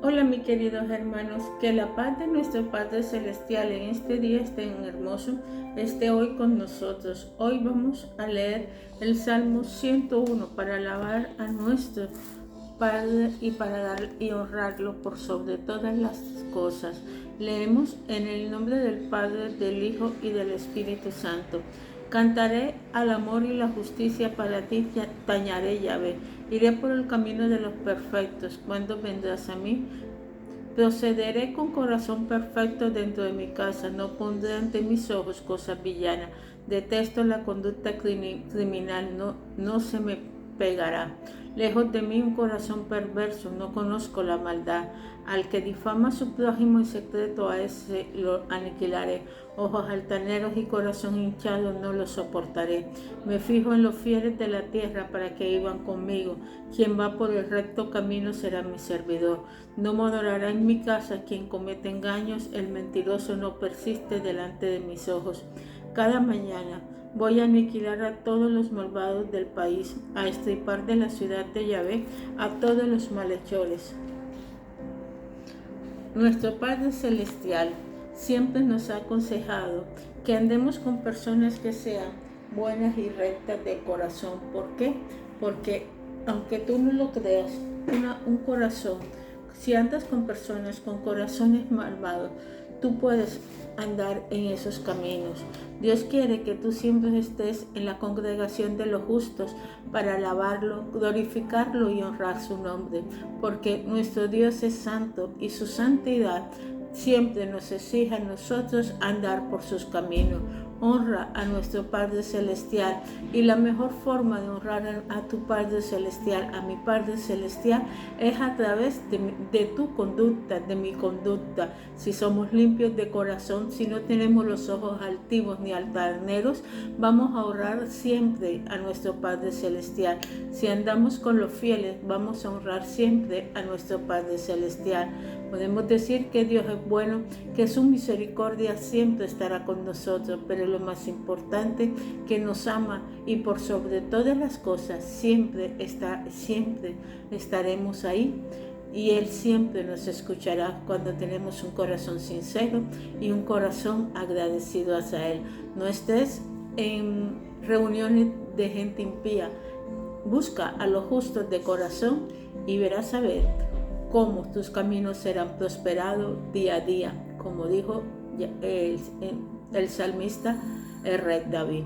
Hola mis queridos hermanos, que la paz de nuestro Padre Celestial en este día hermoso, esté hoy con nosotros. Hoy vamos a leer el Salmo 101 para alabar a nuestro Padre y para dar y honrarlo por sobre todas las cosas. Leemos en el nombre del Padre, del Hijo y del Espíritu Santo. Cantaré al amor y la justicia para ti, tañaré Yahvé. Iré por el camino de los perfectos. Cuando vendrás a mí, procederé con corazón perfecto dentro de mi casa. No pondré ante mis ojos cosas villanas. Detesto la conducta criminal. No se me pegará. Lejos de mí un corazón perverso. No conozco la maldad. Al que difama a su prójimo en secreto, a ese lo aniquilaré. Ojos altaneros y corazón hinchado no lo soportaré. Me fijo en los fieles de la tierra para que iban conmigo. Quien va por el recto camino será mi servidor. No morará en mi casa quien comete engaños. El mentiroso no persiste delante de mis ojos. Cada mañana voy a aniquilar a todos los malvados del país, a extirpar de la ciudad de Yahvé a todos los malhechores. Nuestro Padre Celestial siempre nos ha aconsejado que andemos con personas que sean buenas y rectas de corazón. ¿Por qué? Porque aunque tú no lo creas, un corazón, si andas con personas con corazones malvados, tú puedes andar en esos caminos. Dios quiere que tú siempre estés en la congregación de los justos para alabarlo, glorificarlo y honrar su nombre, porque nuestro Dios es santo y su santidad siempre nos exige a nosotros andar por sus caminos. Honra a nuestro Padre Celestial, y la mejor forma de honrar a tu Padre Celestial, a mi Padre Celestial, es a través de tu conducta, de mi conducta. Si somos limpios de corazón, si no tenemos los ojos altivos ni altaneros, vamos a honrar siempre a nuestro Padre Celestial. Si andamos con los fieles, vamos a honrar siempre a nuestro Padre Celestial. Podemos decir que Dios es bueno, que su misericordia siempre estará con nosotros, pero lo más importante, que nos ama, y por sobre todas las cosas siempre estaremos ahí, y Él siempre nos escuchará cuando tenemos un corazón sincero y un corazón agradecido hacia Él. No estés en reuniones de gente impía. Busca a los justos de corazón y verás a ver cómo tus caminos serán prosperados día a día, como dijo el salmista, el rey David.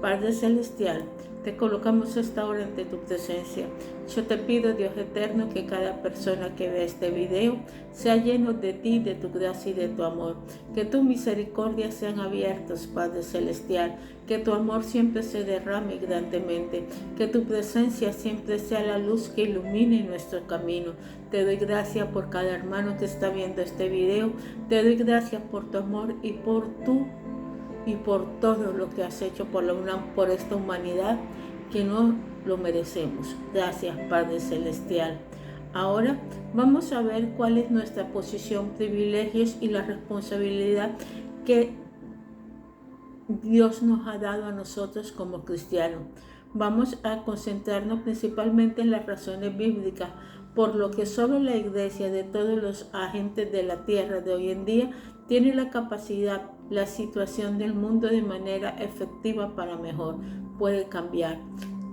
Padre Celestial, te colocamos esta hora ante tu presencia. Yo te pido, Dios eterno, que cada persona que vea este video sea lleno de ti, de tu gracia y de tu amor. Que tu misericordia sean abiertos, Padre Celestial. Que tu amor siempre se derrame grandemente. Que tu presencia siempre sea la luz que ilumine nuestro camino. Te doy gracias por cada hermano que está viendo este video. Te doy gracias por tu amor y por todo lo que has hecho por esta humanidad que no lo merecemos. Gracias, Padre Celestial. Ahora vamos a ver cuál es nuestra posición, privilegios y la responsabilidad que Dios nos ha dado a nosotros como cristianos. Vamos a concentrarnos principalmente en las razones bíblicas, por lo que solo la iglesia de todos los agentes de la tierra de hoy en día tiene la capacidad, la situación del mundo de manera efectiva para mejor. Puede cambiar.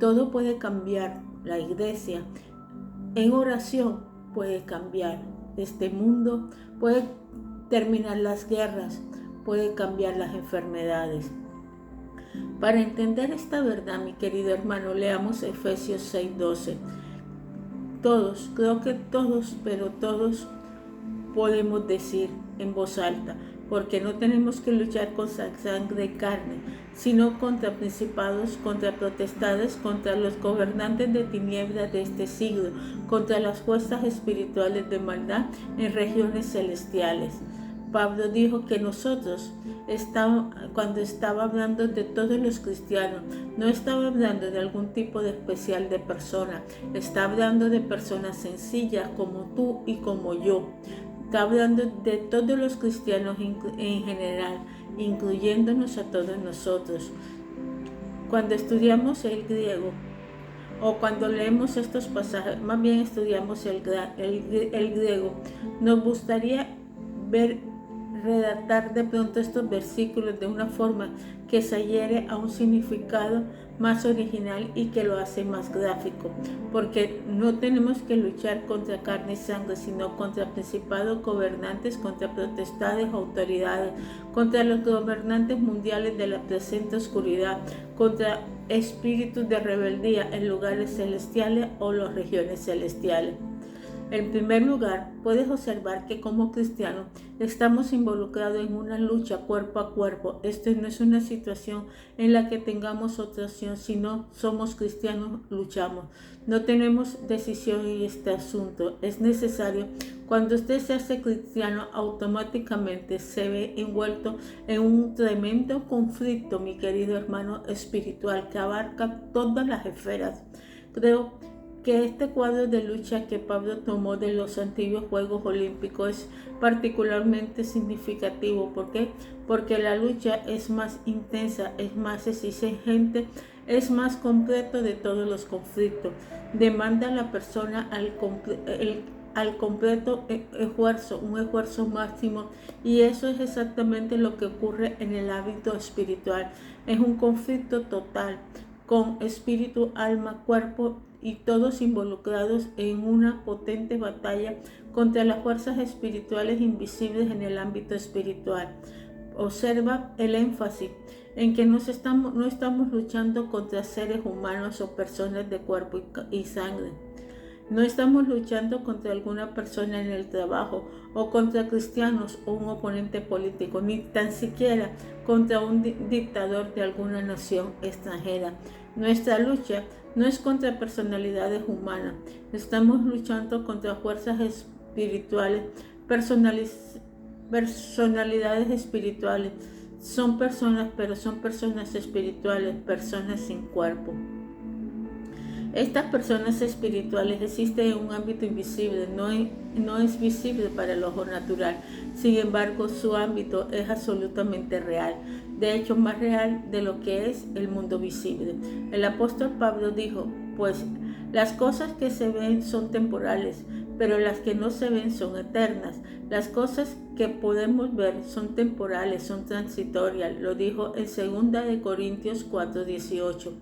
Todo puede cambiar. La iglesia en oración puede cambiar este mundo, puede terminar las guerras, puede cambiar las enfermedades. Para entender esta verdad, mi querido hermano, leamos Efesios 6:12. Todos, creo que todos, pero todos podemos decir en voz alta, porque no tenemos que luchar contra sangre y carne, sino contra principados, contra potestades, contra los gobernantes de tinieblas de este siglo, contra las fuerzas espirituales de maldad en regiones celestiales. Pablo dijo que nosotros, cuando estaba hablando de todos los cristianos, no estaba hablando de algún tipo de especial de persona, está hablando de personas sencillas como tú y como yo. Está hablando de todos los cristianos en general, incluyéndonos a todos nosotros. Cuando estudiamos el griego, o cuando leemos estos pasajes, más bien estudiamos el griego, nos gustaría redactar de pronto estos versículos de una forma que se adhiere a un significado más original y que lo hace más gráfico, porque no tenemos que luchar contra carne y sangre, sino contra principados, gobernantes, contra potestades, autoridades, contra los gobernantes mundiales de la presente oscuridad, contra espíritus de rebeldía en lugares celestiales o las regiones celestiales. En primer lugar, puedes observar que como cristianos estamos involucrados en una lucha cuerpo a cuerpo. Esto no es una situación en la que tengamos otra opción, sino somos cristianos, luchamos. No tenemos decisión en este asunto. Es necesario, cuando usted se hace cristiano, automáticamente se ve envuelto en un tremendo conflicto, mi querido hermano espiritual, que abarca todas las esferas. Creo que este cuadro de lucha que Pablo tomó de los antiguos Juegos Olímpicos es particularmente significativo. ¿Por qué? Porque la lucha es más intensa, es más exigente, es más completo de todos los conflictos. Demanda a la persona al completo esfuerzo, un esfuerzo máximo, y eso es exactamente lo que ocurre en el ámbito espiritual. Es un conflicto total con espíritu, alma, cuerpo y todos involucrados en una potente batalla contra las fuerzas espirituales invisibles en el ámbito espiritual. Observa el énfasis en que no estamos luchando contra seres humanos o personas de cuerpo y sangre. No estamos luchando contra alguna persona en el trabajo o contra cristianos o un oponente político, ni tan siquiera contra un dictador de alguna nación extranjera. Nuestra lucha no es contra personalidades humanas. Estamos luchando contra fuerzas espirituales, personalidades espirituales. Son personas, pero son personas espirituales, personas sin cuerpo. Estas personas espirituales existen en un ámbito invisible, no es visible para el ojo natural. Sin embargo, su ámbito es absolutamente real, de hecho más real de lo que es el mundo visible. El apóstol Pablo dijo, pues las cosas que se ven son temporales, pero las que no se ven son eternas. Las cosas que podemos ver son temporales, son transitorias, lo dijo en 2 Corintios 4:18.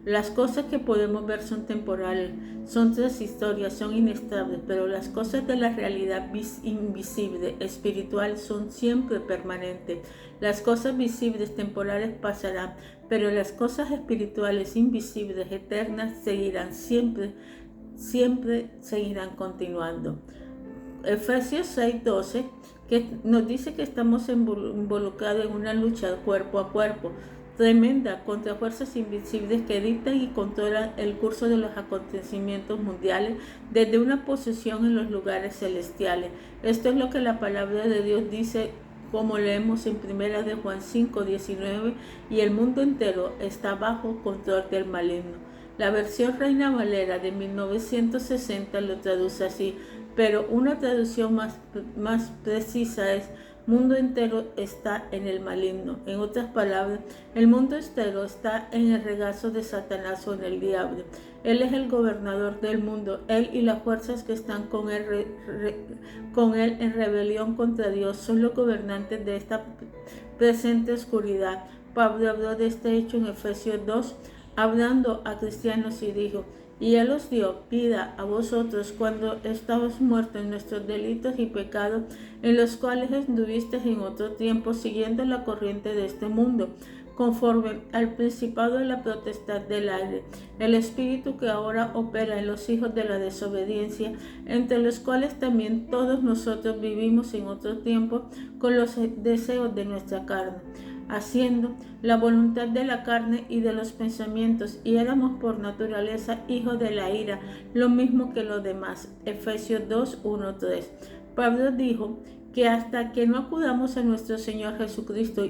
Las cosas que podemos ver son temporales, son transitorias, son inestables, pero las cosas de la realidad invisible, espiritual, son siempre permanentes. Las cosas visibles, temporales pasarán, pero las cosas espirituales, invisibles, eternas, seguirán siempre seguirán continuando. Efesios 6:12, que nos dice que estamos involucrados en una lucha cuerpo a cuerpo, tremenda, contra fuerzas invisibles que dictan y controlan el curso de los acontecimientos mundiales desde una posición en los lugares celestiales. Esto es lo que la palabra de Dios dice, como leemos en 1 de Juan 5:19, y el mundo entero está bajo control del maligno. La versión Reina Valera de 1960 lo traduce así, pero una traducción más precisa es: mundo entero está en el maligno. En otras palabras, el mundo entero está en el regazo de Satanás o en el diablo. Él es el gobernador del mundo. Él y las fuerzas que están con él en rebelión contra Dios son los gobernantes de esta presente oscuridad. Pablo habló de este hecho en Efesios 2, hablando a cristianos, y dijo: y Él os dio vida a vosotros cuando estabais muertos en nuestros delitos y pecados, en los cuales anduvisteis en otro tiempo, siguiendo la corriente de este mundo, conforme al principado de la potestad del aire, el espíritu que ahora opera en los hijos de la desobediencia, entre los cuales también todos nosotros vivimos en otro tiempo con los deseos de nuestra carne, haciendo la voluntad de la carne y de los pensamientos, y éramos por naturaleza hijos de la ira, lo mismo que los demás. Efesios 2:1-3. Pablo dijo que hasta que no acudamos a nuestro Señor Jesucristo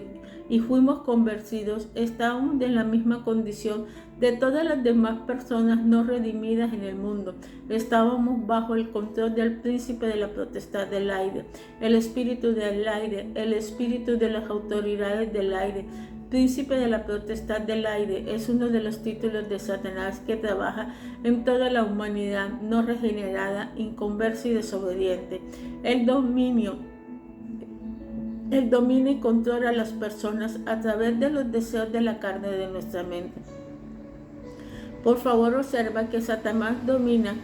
y fuimos convertidos, estábamos en la misma condición de todas las demás personas no redimidas en el mundo. Estábamos bajo el control del príncipe de la potestad del aire, el espíritu del aire, el espíritu de las autoridades del aire. príncipe de la potestad del aire es uno de los títulos de Satanás que trabaja en toda la humanidad no regenerada, inconversa y desobediente. Él domina y controla a las personas a través de los deseos de la carne de nuestra mente. Por favor, observa que Satanás domina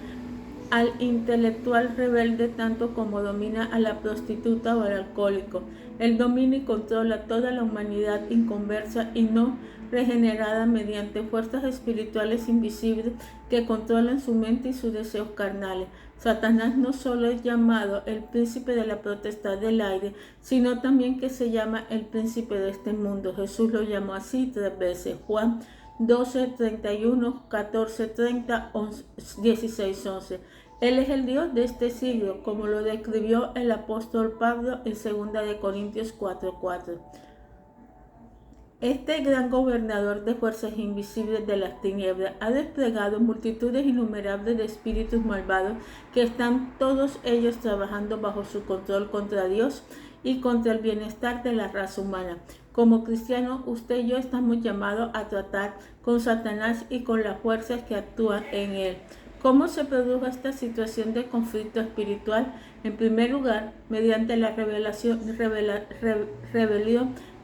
al intelectual rebelde tanto como domina a la prostituta o al alcohólico. Él domina y controla toda la humanidad inconversa y no regenerada mediante fuerzas espirituales invisibles que controlan su mente y sus deseos carnales. Satanás no solo es llamado el príncipe de la potestad del aire, sino también que se llama el príncipe de este mundo. Jesús lo llamó así 3 veces. Juan 12, 31, 14, 30, 16, 11. Él es el Dios de este siglo, como lo describió el apóstol Pablo en 2 Corintios 4, 4. Este gran gobernador de fuerzas invisibles de las tinieblas ha desplegado multitudes innumerables de espíritus malvados que están todos ellos trabajando bajo su control contra Dios y contra el bienestar de la raza humana. Como cristianos, usted y yo estamos llamados a tratar con Satanás y con las fuerzas que actúan en él. ¿Cómo se produjo esta situación de conflicto espiritual? En primer lugar, mediante la rebelión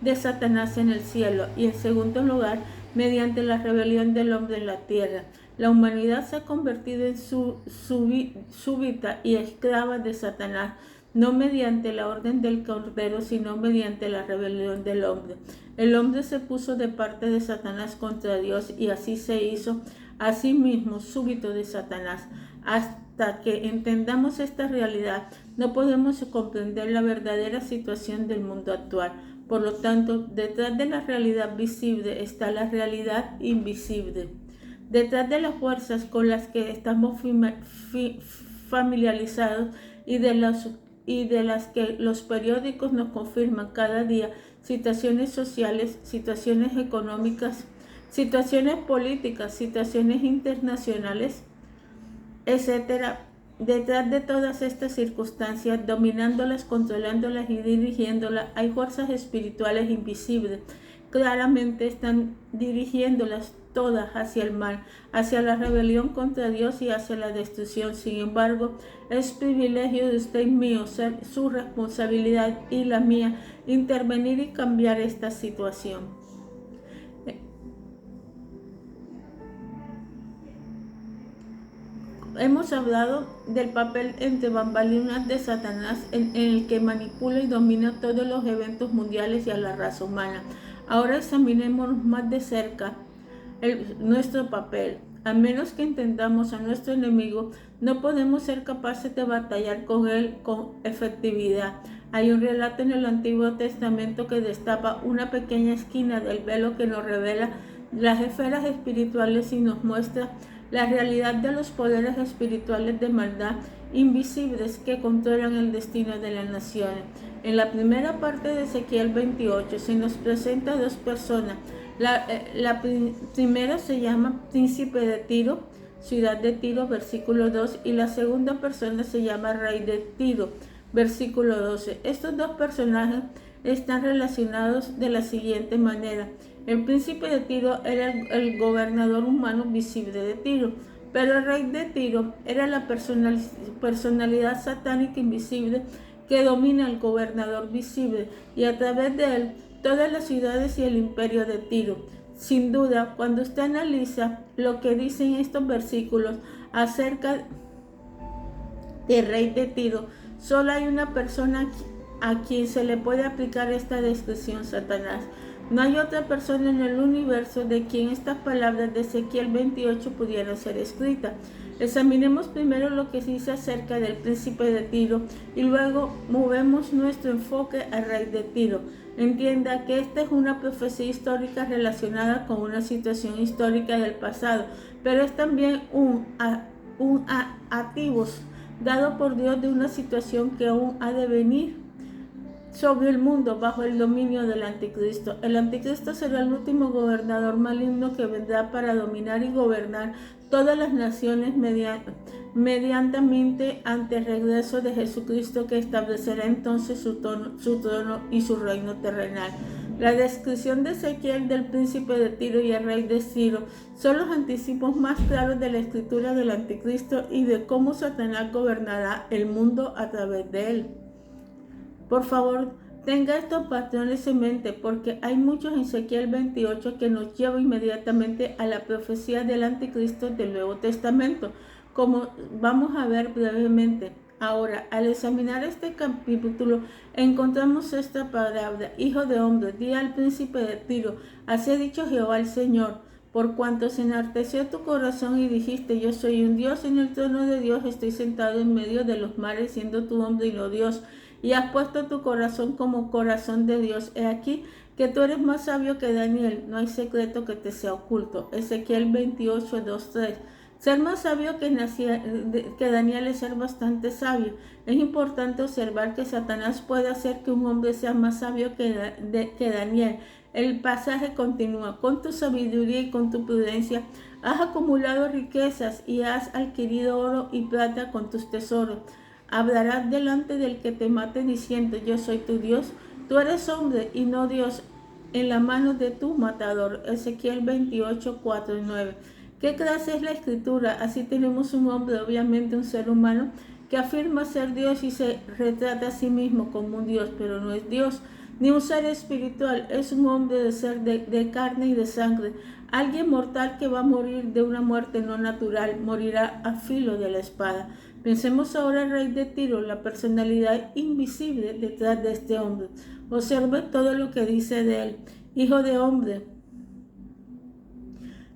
de Satanás en el cielo, y en segundo lugar, mediante la rebelión del hombre en la tierra. La humanidad se ha convertido en súbita y esclava de Satanás, no mediante la orden del Cordero, sino mediante la rebelión del hombre. El hombre se puso de parte de Satanás contra Dios y así se hizo a sí mismo súbito de Satanás. Hasta que entendamos esta realidad, no podemos comprender la verdadera situación del mundo actual. Por lo tanto, detrás de la realidad visible está la realidad invisible. Detrás de las fuerzas con las que estamos familiarizados y de las que los periódicos nos confirman cada día, situaciones sociales, situaciones económicas, situaciones políticas, situaciones internacionales, etc. Detrás de todas estas circunstancias, dominándolas, controlándolas y dirigiéndolas, hay fuerzas espirituales invisibles. Claramente están dirigiéndolas todas hacia el mal, hacia la rebelión contra Dios y hacia la destrucción. Sin embargo, es privilegio de usted y mío, ser su responsabilidad y la mía, intervenir y cambiar esta situación. Hemos hablado del papel entre bambalinas de Satanás en el que manipula y domina todos los eventos mundiales y a la raza humana. Ahora examinemos más de cerca nuestro papel. A menos que entendamos a nuestro enemigo, no podemos ser capaces de batallar con él con efectividad. Hay un relato en el Antiguo Testamento que destapa una pequeña esquina del velo que nos revela las esferas espirituales y nos muestra la realidad de los poderes espirituales de maldad invisibles que controlan el destino de las naciones. En la primera parte de Ezequiel 28 se nos presenta dos personas. La primera se llama Príncipe de Tiro, ciudad de Tiro, versículo 2, y la segunda persona se llama Rey de Tiro, versículo 12. Estos dos personajes están relacionados de la siguiente manera. El príncipe de Tiro era el gobernador humano visible de Tiro, pero el rey de Tiro era la personalidad satánica invisible que domina al gobernador visible y a través de él todas las ciudades y el imperio de Tiro. Sin duda, cuando usted analiza lo que dicen estos versículos acerca del rey de Tiro, solo hay una persona a quien se le puede aplicar esta descripción: Satanás. No hay otra persona en el universo de quien estas palabras de Ezequiel 28 pudieran ser escritas. Examinemos primero lo que se dice acerca del príncipe de Tiro y luego movemos nuestro enfoque al rey de Tiro. Entienda que esta es una profecía histórica relacionada con una situación histórica del pasado, pero es también un atisbo dado por Dios de una situación que aún ha de venir sobre el mundo bajo el dominio del anticristo. El anticristo será el último gobernador maligno que vendrá para dominar y gobernar todas las naciones medianamente ante el regreso de Jesucristo, que establecerá entonces su trono y su reino terrenal. La descripción de Ezequiel del príncipe de Tiro y el rey de Tiro son los anticipos más claros de la escritura del anticristo y de cómo Satanás gobernará el mundo a través de él. Por favor, tenga estos patrones en mente porque hay muchos en Ezequiel 28 que nos lleva inmediatamente a la profecía del anticristo del Nuevo Testamento, como vamos a ver brevemente. Ahora, al examinar este capítulo, encontramos esta palabra: Hijo de hombre, di al príncipe de Tiro, así ha dicho Jehová el Señor, por cuanto se enardeció tu corazón y dijiste, yo soy un Dios en el trono de Dios, estoy sentado en medio de los mares, siendo tu hombre y no Dios, y has puesto tu corazón como corazón de Dios. He aquí que tú eres más sabio que Daniel, no hay secreto que te sea oculto. Ezequiel 28, 2, 3. Ser más sabio que Daniel es ser bastante sabio. Es importante observar que Satanás puede hacer que un hombre sea más sabio que Daniel. El pasaje continúa: con tu sabiduría y con tu prudencia has acumulado riquezas y has adquirido oro y plata con tus tesoros. Hablarás delante del que te mate diciendo, yo soy tu Dios. Tú eres hombre y no Dios en la mano de tu matador. Ezequiel 28, 4 y 9. ¿Qué clase es la escritura? Así tenemos un hombre, obviamente un ser humano, que afirma ser Dios y se retrata a sí mismo como un Dios, pero no es Dios, ni un ser espiritual, es un hombre de ser de carne y de sangre, alguien mortal que va a morir de una muerte no natural, morirá a filo de la espada. Pensemos ahora en el rey de Tiro, la personalidad invisible detrás de este hombre. Observe todo lo que dice de él. Hijo de hombre,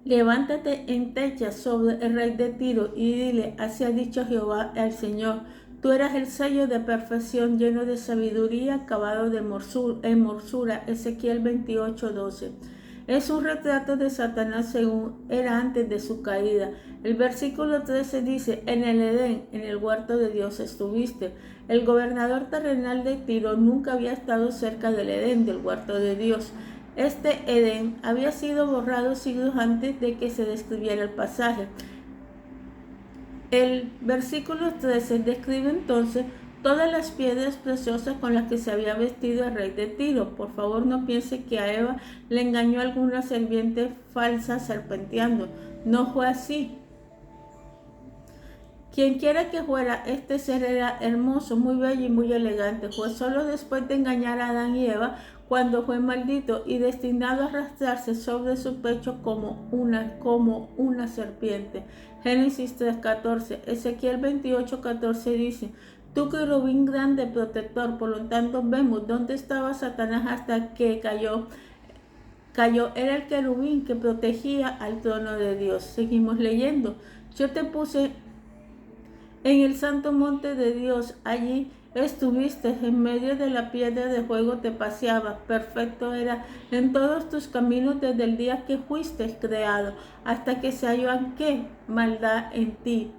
levántate en techa sobre el rey de Tiro y dile, así ha dicho Jehová el Señor, tú eras el sello de perfección lleno de sabiduría, acabado de hermosura. Ezequiel 28, 12. Es un retrato de Satanás según era antes de su caída. El versículo 13 dice, en el Edén, en el huerto de Dios estuviste. El gobernador terrenal de Tiro nunca había estado cerca del Edén, del huerto de Dios. Este Edén había sido borrado siglos antes de que se describiera el pasaje. El versículo 13 describe entonces todas las piedras preciosas con las que se había vestido el rey de Tiro. Por favor, no piense que a Eva le engañó alguna serpiente falsa serpenteando. No fue así. Quien quiera que fuera, este ser era hermoso, muy bello y muy elegante. Fue solo después de engañar a Adán y Eva cuando fue maldito y destinado a arrastrarse sobre su pecho como una serpiente. Génesis 3:14. Ezequiel 28:14 dice, tú querubín grande protector, por lo tanto vemos dónde estaba Satanás hasta que cayó. Era el querubín que protegía al trono de Dios. Seguimos leyendo. Yo te puse en el santo monte de Dios, allí estuviste, en medio de la piedra de fuego te paseabas, perfecto era en todos tus caminos desde el día que fuiste creado, hasta que se halló ¿qué? Maldad en ti.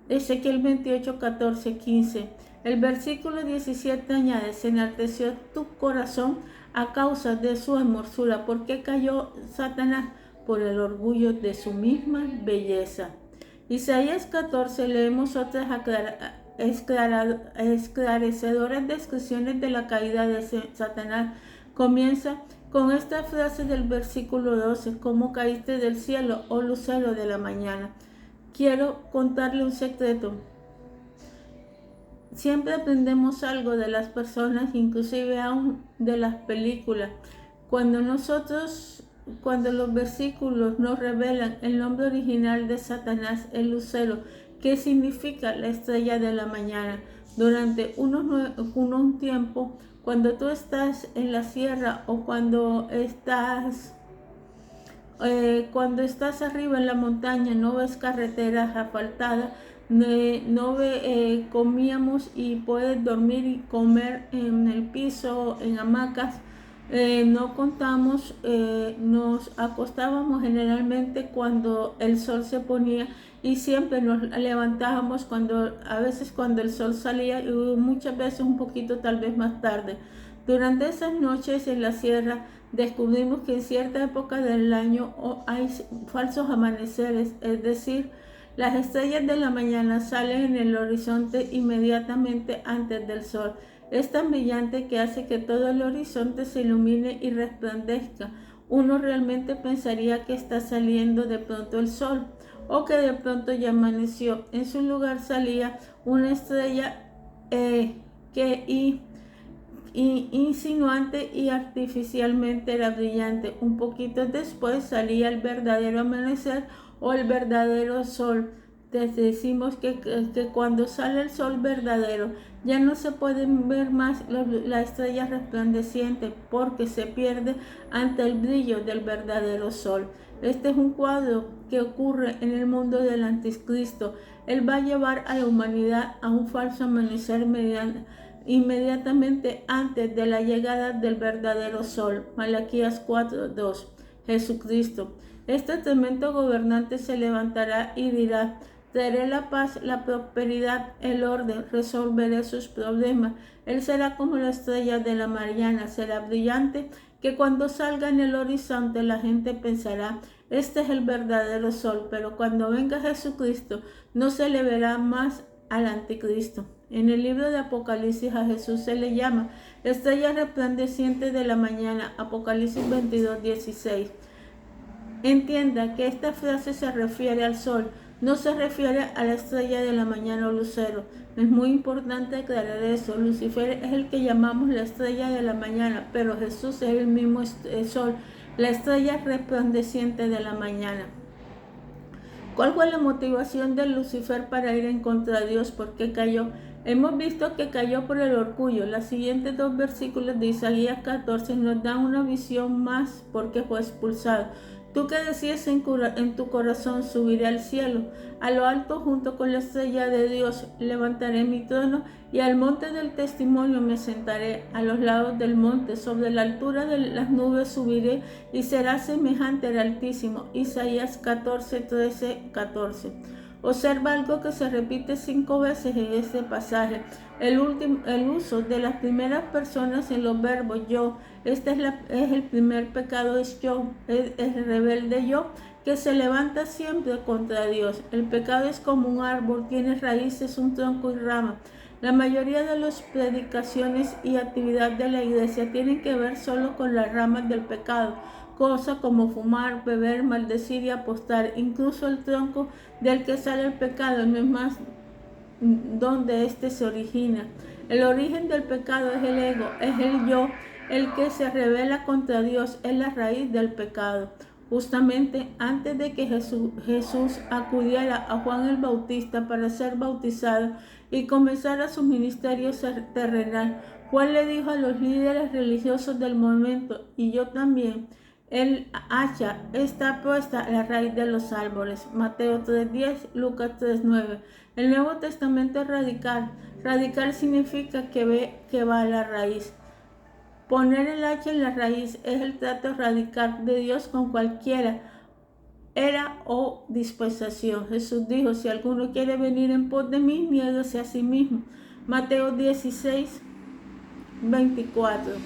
Ezequiel 28, 14, 15. El versículo 17 añade, se enalteció tu corazón a causa de su hermosura. ¿Por qué cayó Satanás? Por el orgullo de su misma belleza. Isaías 14 leemos otras esclarecedoras descripciones de la caída de Satanás. Comienza con esta frase del versículo 12, ¿cómo caíste del cielo, oh lucero de la mañana? Quiero contarle un secreto. Siempre aprendemos algo de las personas, inclusive aún de las películas. Cuando los versículos nos revelan el nombre original de Satanás, el lucero, que significa la estrella de la mañana. Durante un tiempo, cuando tú estás en la sierra o cuando estás arriba en la montaña, no ves carreteras asfaltadas, comíamos y puedes dormir y comer en el piso, en hamacas. Nos acostábamos generalmente cuando el sol se ponía y siempre nos levantábamos a veces cuando el sol salía y muchas veces un poquito tal vez más tarde. Durante esas noches en la sierra descubrimos que en cierta época del año hay falsos amaneceres, es decir, las estrellas de la mañana salen en el horizonte inmediatamente antes del sol. Es tan brillante que hace que todo el horizonte se ilumine y resplandezca. Uno realmente pensaría que está saliendo de pronto el sol o que de pronto ya amaneció. En su lugar salía una estrella que insinuante y artificialmente era brillante. Un poquito después salía el verdadero amanecer o el verdadero sol. Decimos que cuando sale el sol verdadero ya no se pueden ver más la estrella resplandeciente porque se pierde ante el brillo del verdadero sol. Este es un cuadro que ocurre en el mundo del anticristo. Él va a llevar a la humanidad a un falso amanecer inmediatamente antes de la llegada del verdadero sol. Malaquías 4:2. Jesucristo. Este tremendo gobernante se levantará y dirá: traeré la paz, la prosperidad, el orden, resolveré sus problemas. Él será como la estrella de la mañana, será brillante, que cuando salga en el horizonte la gente pensará: este es el verdadero sol. Pero cuando venga Jesucristo, no se le verá más al anticristo. En el libro de Apocalipsis a Jesús se le llama estrella resplandeciente de la mañana, Apocalipsis 22:16. Entienda que esta frase se refiere al sol, no se refiere a la estrella de la mañana o lucero. Es muy importante aclarar eso. Lucifer es el que llamamos la estrella de la mañana, pero Jesús es el mismo sol, la estrella resplandeciente de la mañana. ¿Cuál fue la motivación de Lucifer para ir en contra de Dios? ¿Por qué cayó? Hemos visto que cayó por el orgullo. Los siguientes 2 versículos de Isaías 14 nos dan una visión más porque fue expulsado. Tú que decías en tu corazón: subiré al cielo, a lo alto junto con la estrella de Dios, levantaré mi trono y al monte del testimonio me sentaré, a los lados del monte, sobre la altura de las nubes subiré y será semejante al Altísimo. Isaías 14:13-14. Observa algo que se repite 5 veces en este pasaje: el uso de las primeras personas en los verbos yo. Este es el primer pecado, es yo, es el rebelde yo, que se levanta siempre contra Dios. El pecado es como un árbol, tiene raíces, un tronco y rama. La mayoría de las predicaciones y actividad de la iglesia tienen que ver solo con las ramas del pecado, cosas como fumar, beber, maldecir y apostar. Incluso el tronco del que sale el pecado no es más donde éste se origina. El origen del pecado es el ego, es el yo, el que se rebela contra Dios, es la raíz del pecado. Justamente antes de que Jesús acudiera a Juan el Bautista para ser bautizado y comenzara su ministerio terrenal, Juan le dijo a los líderes religiosos del momento: y yo también, el hacha está puesta a la raíz de los árboles. Mateo 3:10, Lucas 3:9. El Nuevo Testamento es radical. Radical significa que va a la raíz. Poner el hacha en la raíz es el trato radical de Dios con cualquiera era o dispensación. Jesús dijo: si alguno quiere venir en pos de mí, niéguese a sí mismo. Mateo 16:24.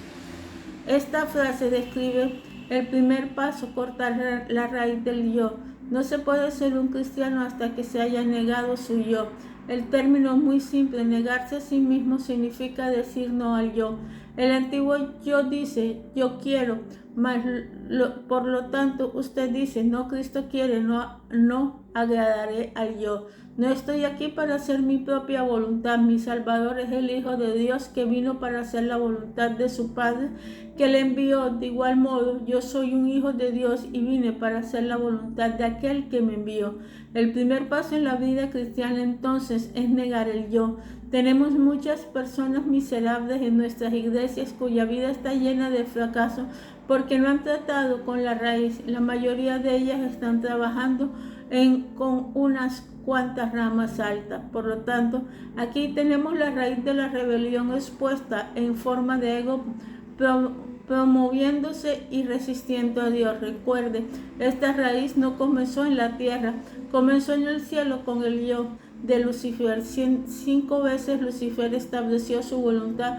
Esta frase describe el primer paso: cortar la raíz del yo. No se puede ser un cristiano hasta que se haya negado su yo. El término es muy simple: negarse a sí mismo significa decir no al yo. El antiguo yo dice: yo quiero, por lo tanto usted dice: no, Cristo quiere, no agradaré al yo. No estoy aquí para hacer mi propia voluntad. Mi Salvador es el Hijo de Dios que vino para hacer la voluntad de su Padre que le envió. De igual modo, yo soy un hijo de Dios y vine para hacer la voluntad de aquel que me envió. El primer paso en la vida cristiana entonces es negar el yo. Tenemos muchas personas miserables en nuestras iglesias cuya vida está llena de fracaso porque no han tratado con la raíz. La mayoría de ellas están trabajando con unas cuantas ramas altas. Por lo tanto, aquí tenemos la raíz de la rebelión expuesta en forma de ego, promoviéndose y resistiendo a Dios. Recuerde, esta raíz no comenzó en la tierra, comenzó en el cielo con el yo de Lucifer. 5 veces Lucifer estableció su voluntad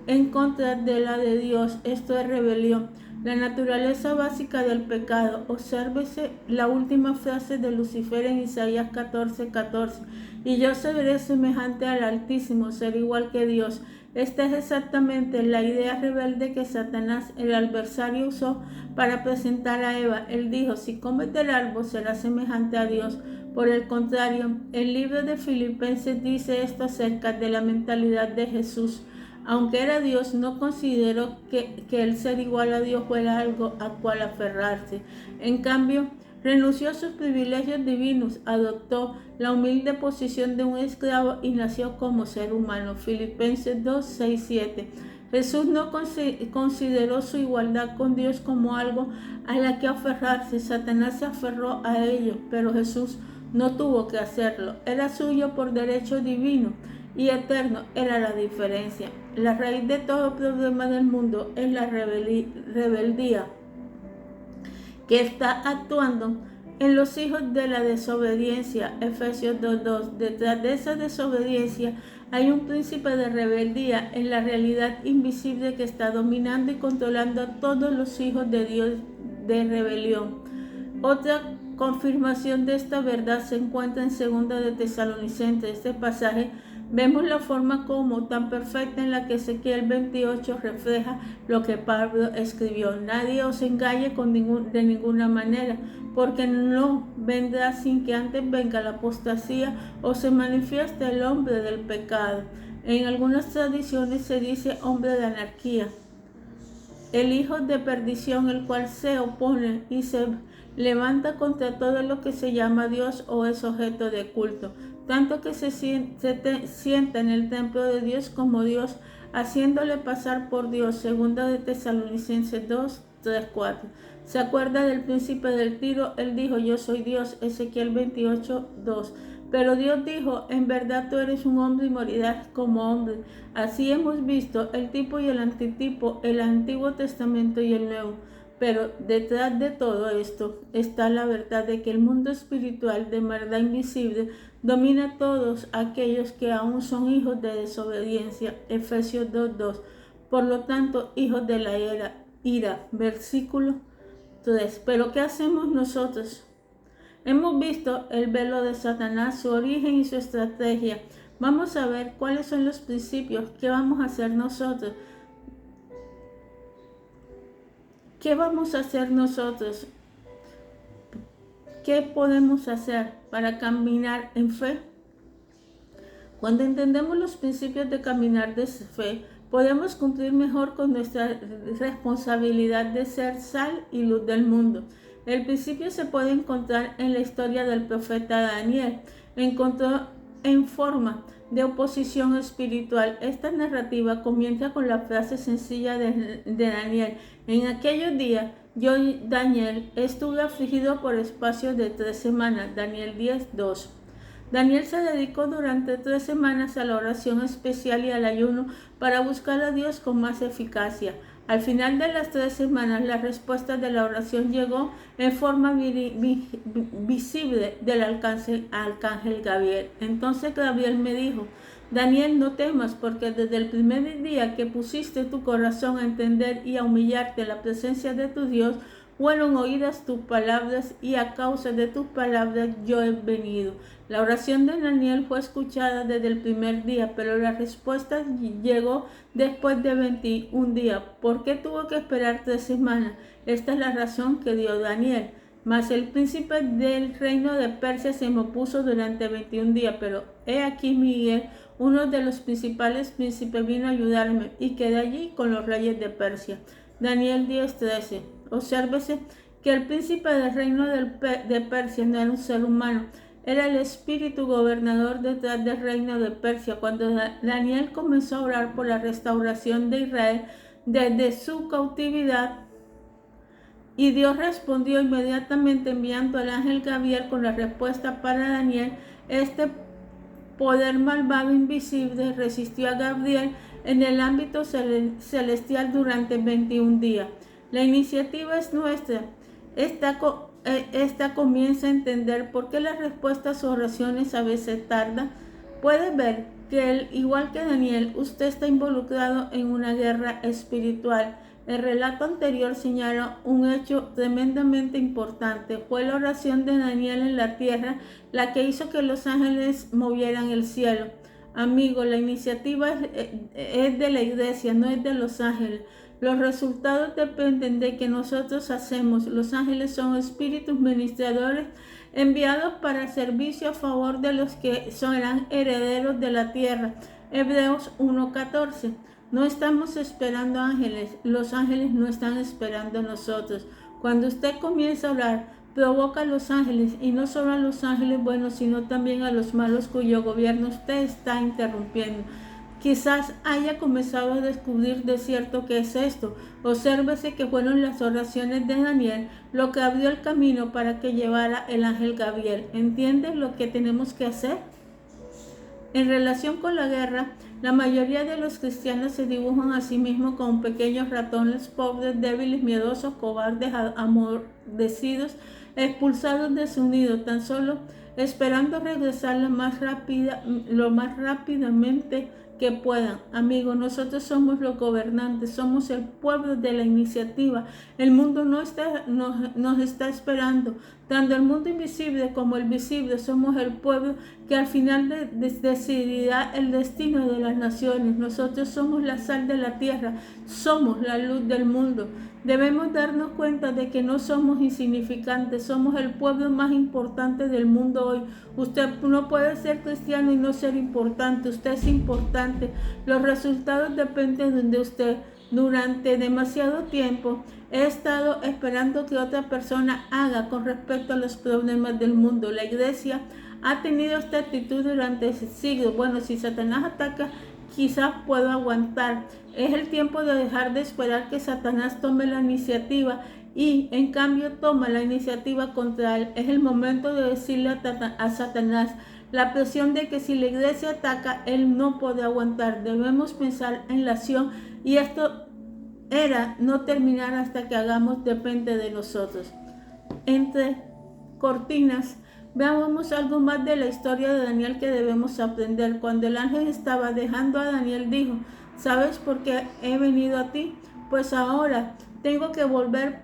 en contra de la de Dios. Esto es rebelión. La naturaleza básica del pecado. Obsérvese la última frase de Lucifer en Isaías 14:14. Y yo seré semejante al Altísimo, ser igual que Dios. Esta es exactamente la idea rebelde que Satanás, el adversario, usó para presentar a Eva. Él dijo: si comes del árbol serás semejante a Dios. Por el contrario, el libro de Filipenses dice esto acerca de la mentalidad de Jesús. Aunque era Dios, no consideró que el ser igual a Dios fuera algo a cual aferrarse. En cambio, renunció a sus privilegios divinos, adoptó la humilde posición de un esclavo y nació como ser humano. Filipenses 2, 6, 7. Jesús no consideró su igualdad con Dios como algo a la que aferrarse. Satanás se aferró a ello, pero Jesús no tuvo que hacerlo. Era suyo por derecho divino y eterno. Era la diferencia. La raíz de todo problema del mundo es la rebeldía que está actuando en los hijos de la desobediencia. Efesios 2:2. Detrás de esa desobediencia hay un príncipe de rebeldía en la realidad invisible que está dominando y controlando a todos los hijos de Dios de rebelión. Otra confirmación de esta verdad se encuentra en 2 de Tesalonicenses. Este pasaje vemos la forma como tan perfecta en la que Ezequiel 28 refleja lo que Pablo escribió. Nadie os engañe de ninguna manera, porque no vendrá sin que antes venga la apostasía o se manifieste el hombre del pecado. En algunas tradiciones se dice hombre de anarquía, el hijo de perdición, el cual se opone y se levanta contra todo lo que se llama Dios o es objeto de culto, tanto que se sienta en el templo de Dios como Dios, haciéndole pasar por Dios. 2 de Tesalonicenses 2, 3, 4. ¿Se acuerda del príncipe del Tiro? Él dijo: yo soy Dios. Ezequiel 28, 2. Pero Dios dijo: en verdad tú eres un hombre y morirás como hombre. Así hemos visto el tipo y el antitipo, el Antiguo Testamento y el Nuevo. Pero detrás de todo esto está la verdad de que el mundo espiritual de verdad invisible domina a todos aquellos que aún son hijos de desobediencia. Efesios 2:2. Por lo tanto, hijos de la ira. Versículo 3. Pero ¿qué hacemos nosotros? Hemos visto el velo de Satanás, su origen y su estrategia. Vamos a ver cuáles son los principios. ¿Qué vamos a hacer nosotros? ¿Qué vamos a hacer nosotros? ¿Qué podemos hacer para caminar en fe? Cuando entendemos los principios de caminar de fe, podemos cumplir mejor con nuestra responsabilidad de ser sal y luz del mundo. El principio se puede encontrar en la historia del profeta Daniel. Encontró en forma de oposición espiritual. Esta narrativa comienza con la frase sencilla de Daniel: en aquellos días yo, Daniel, estuve afligido por espacio de 3 semanas. Daniel 10:2. Daniel se dedicó durante 3 semanas a la oración especial y al ayuno para buscar a Dios con más eficacia. Al final de las 3 semanas, la respuesta de la oración llegó en forma visible del arcángel Gabriel. Entonces Gabriel me dijo: Daniel, no temas, porque desde el primer día que pusiste tu corazón a entender y a humillarte en la presencia de tu Dios, fueron oídas tus palabras, y a causa de tus palabras yo he venido. La oración de Daniel fue escuchada desde el primer día, pero la respuesta llegó después de 21 días. ¿Por qué tuvo que esperar 3 semanas? Esta es la razón que dio Daniel. Mas el príncipe del reino de Persia se me opuso durante 21 días, pero he aquí Miguel, uno de los principales príncipes, vino a ayudarme y quedé allí con los reyes de Persia. Daniel 10:13. Obsérvese que el príncipe del reino de Persia no era un ser humano, era el espíritu gobernador detrás del reino de Persia. Cuando Daniel comenzó a orar por la restauración de Israel desde su cautividad, y Dios respondió inmediatamente enviando al ángel Gabriel con la respuesta para Daniel, este poder malvado invisible resistió a Gabriel en el ámbito celestial durante 21 días. La iniciativa es nuestra. Esta comienza a entender por qué las respuestas a sus oraciones a veces tardan. Puede ver que igual que Daniel, usted está involucrado en una guerra espiritual. El relato anterior señala un hecho tremendamente importante. Fue la oración de Daniel en la tierra la que hizo que los ángeles movieran el cielo. Amigo, la iniciativa es de la iglesia, no es de los ángeles. Los resultados dependen de que nosotros hacemos. Los ángeles son espíritus ministradores enviados para servicio a favor de los que serán herederos de la tierra. Hebreos 1:14. No estamos esperando ángeles, los ángeles no están esperando a nosotros. Cuando usted comienza a orar, provoca a los ángeles, y no solo a los ángeles buenos, sino también a los malos cuyo gobierno usted está interrumpiendo. Quizás haya comenzado a descubrir de cierto qué es esto. Obsérvese que fueron las oraciones de Daniel lo que abrió el camino para que llevara el ángel Gabriel. ¿Entiende lo que tenemos que hacer? En relación con la guerra, la mayoría de los cristianos se dibujan a sí mismos como pequeños ratones, pobres, débiles, miedosos, cobardes, amordecidos, expulsados de su nido, tan solo esperando regresar lo más rápidamente que puedan. Amigos, nosotros somos los gobernantes, somos el pueblo de la iniciativa. El mundo nos está esperando. Tanto el mundo invisible como el visible somos el pueblo que al final decidirá el destino de las naciones. Nosotros somos la sal de la tierra, somos la luz del mundo. Debemos darnos cuenta de que no somos insignificantes, somos el pueblo más importante del mundo hoy. Usted no puede ser cristiano y no ser importante, usted es importante. Los resultados dependen de usted. Durante demasiado tiempo he estado esperando que otra persona haga con respecto a los problemas del mundo. La iglesia ha tenido esta actitud durante siglos. Bueno, si Satanás ataca, quizás puedo aguantar. Es el tiempo de dejar de esperar que Satanás tome la iniciativa y en cambio toma la iniciativa contra él. Es el momento de decirle a Satanás la presión de que si la iglesia ataca, él no puede aguantar. Debemos pensar en la acción, y esto no terminar hasta que hagamos depende de nosotros. Entre cortinas, veamos algo más de la historia de Daniel que debemos aprender. Cuando el ángel estaba dejando a Daniel, dijo: ¿sabes por qué he venido a ti? Pues ahora tengo que volver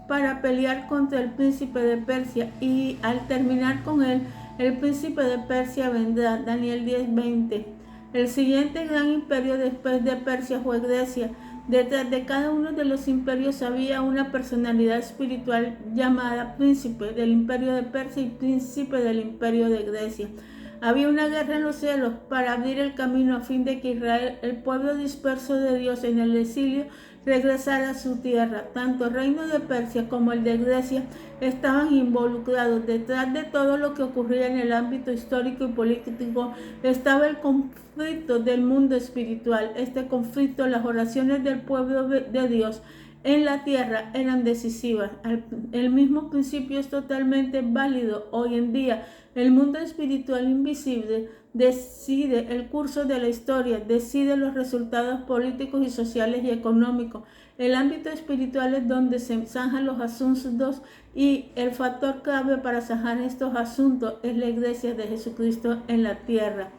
para pelear contra el príncipe de Persia, y al terminar con él, el príncipe de Persia vendrá. Daniel 10:20. El siguiente gran imperio después de Persia fue Grecia. Detrás de cada uno de los imperios había una personalidad espiritual llamada príncipe del imperio de Persia y príncipe del imperio de Grecia. Había una guerra en los cielos para abrir el camino a fin de que Israel, el pueblo disperso de Dios en el exilio, regresara a su tierra. Tanto el reino de Persia como el de Grecia estaban involucrados. Detrás de todo lo que ocurría en el ámbito histórico y político estaba el conflicto del mundo espiritual. Este conflicto, las oraciones del pueblo de Dios en la tierra eran decisivas. El mismo principio es totalmente válido hoy en día. El mundo espiritual invisible decide el curso de la historia, decide los resultados políticos y sociales y económicos. El ámbito espiritual es donde se zanjan los asuntos, y el factor clave para zanjar estos asuntos es la iglesia de Jesucristo en la tierra.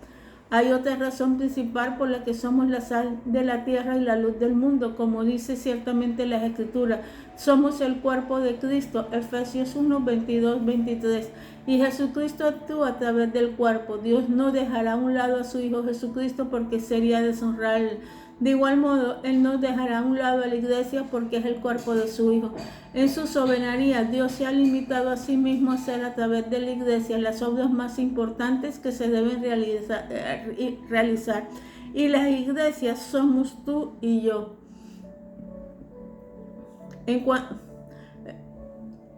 Hay otra razón principal por la que somos la sal de la tierra y la luz del mundo, como dice ciertamente las Escrituras. Somos el cuerpo de Cristo, Efesios 1:22-23. Y Jesucristo actúa a través del cuerpo. Dios no dejará a un lado a su Hijo Jesucristo porque sería deshonrarle. De igual modo, Él no dejará a un lado a la iglesia porque es el cuerpo de su Hijo. En su soberanía, Dios se ha limitado a sí mismo a hacer a través de la iglesia las obras más importantes que se deben realizar. Y las iglesias somos tú y yo.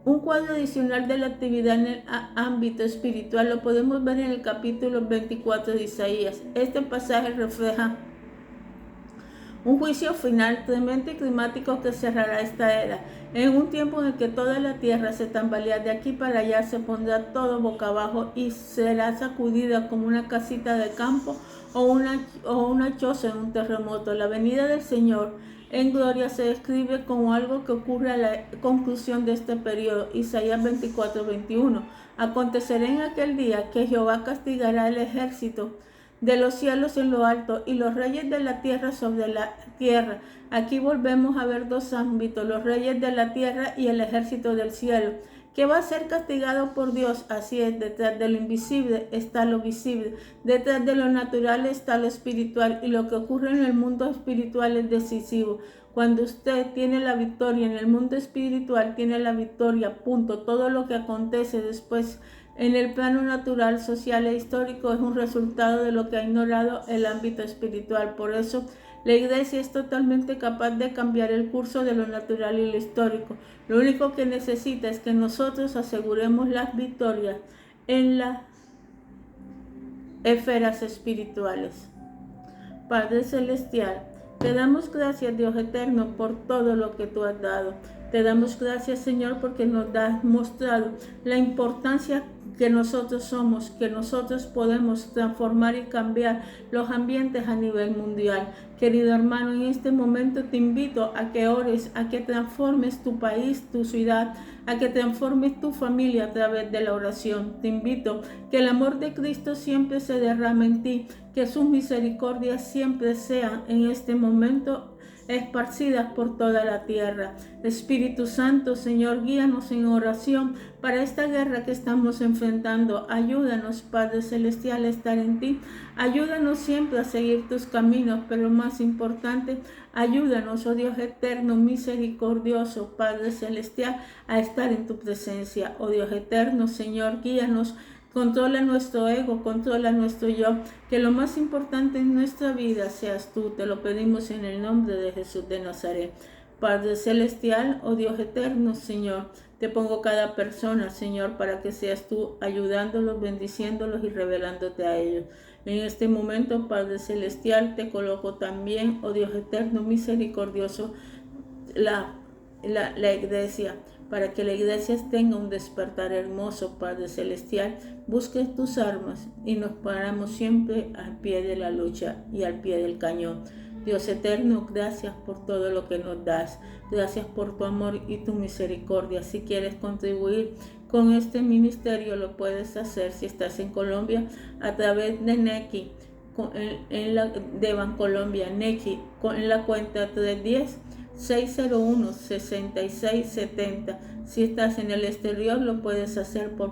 Un cuadro adicional de la actividad en el ámbito espiritual lo podemos ver en el capítulo 24 de Isaías. Este pasaje refleja un juicio final tremendo y climático que cerrará esta era. En un tiempo en el que toda la tierra se tambalea de aquí para allá, se pondrá todo boca abajo y será sacudida como una casita de campo o una choza en un terremoto. La venida del Señor en gloria se describe como algo que ocurre a la conclusión de este periodo. Isaías 24:21. Acontecerá en aquel día que Jehová castigará el ejército de los cielos en lo alto y los reyes de la tierra sobre la tierra. Aquí volvemos a ver dos ámbitos: los reyes de la tierra y el ejército del cielo. que va a ser castigado por Dios. Así es, detrás de lo invisible está lo visible, detrás de lo natural está lo espiritual, y lo que ocurre en el mundo espiritual es decisivo. Cuando usted tiene la victoria en el mundo espiritual, tiene la victoria, punto. Todo lo que acontece después en el plano natural, social e histórico es un resultado de lo que ha ignorado el ámbito espiritual. Por eso la Iglesia es totalmente capaz de cambiar el curso de lo natural y lo histórico. Lo único que necesita es que nosotros aseguremos las victorias en las esferas espirituales. Padre Celestial, te damos gracias, Dios eterno, por todo lo que tú has dado. Te damos gracias, Señor, porque nos has mostrado la importancia que nosotros somos, que nosotros podemos transformar y cambiar los ambientes a nivel mundial. Querido hermano, en este momento te invito a que ores, a que transformes tu país, tu ciudad, a que transformes tu familia a través de la oración. Te invito que el amor de Cristo siempre se derrame en ti, que sus misericordias siempre sean en este momento esparcidas por toda la tierra. Espíritu Santo, Señor, guíanos en oración para esta guerra que estamos enfrentando. Ayúdanos, Padre Celestial, a estar en ti. Ayúdanos siempre a seguir tus caminos, pero más importante, ayúdanos, oh Dios eterno, misericordioso, Padre Celestial, a estar en tu presencia. Oh Dios eterno, Señor, guíanos. Controla nuestro ego, controla nuestro yo, que lo más importante en nuestra vida seas tú. Te lo pedimos en el nombre de Jesús de Nazaret. Padre Celestial, oh Dios eterno, Señor, te pongo cada persona, Señor, para que seas tú ayudándolos, bendiciéndolos y revelándote a ellos. En este momento, Padre Celestial, te coloco también, oh Dios eterno, misericordioso, la iglesia, para que la iglesia tenga un despertar hermoso, Padre Celestial. Busque tus armas y nos paramos siempre al pie de la lucha y al pie del cañón. Dios eterno, gracias por todo lo que nos das. Gracias por tu amor y tu misericordia. Si quieres contribuir con este ministerio, lo puedes hacer si estás en Colombia a través de Nequi, de Bancolombia, Nequi, en la cuenta 310-601-6670. Si estás en el exterior, lo puedes hacer por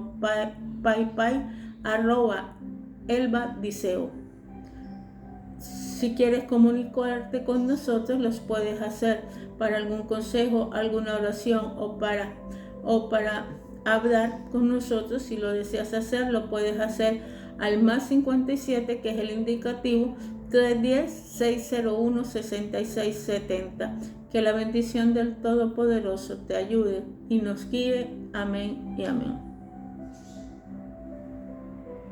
paypal@elbadiseo. Si quieres comunicarte con nosotros, los puedes hacer para algún consejo, alguna oración o para hablar con nosotros. Si lo deseas hacer, lo puedes hacer al +57, que es el indicativo 310-601-6670. Que la bendición del Todopoderoso te ayude y nos guíe. Amén y amén.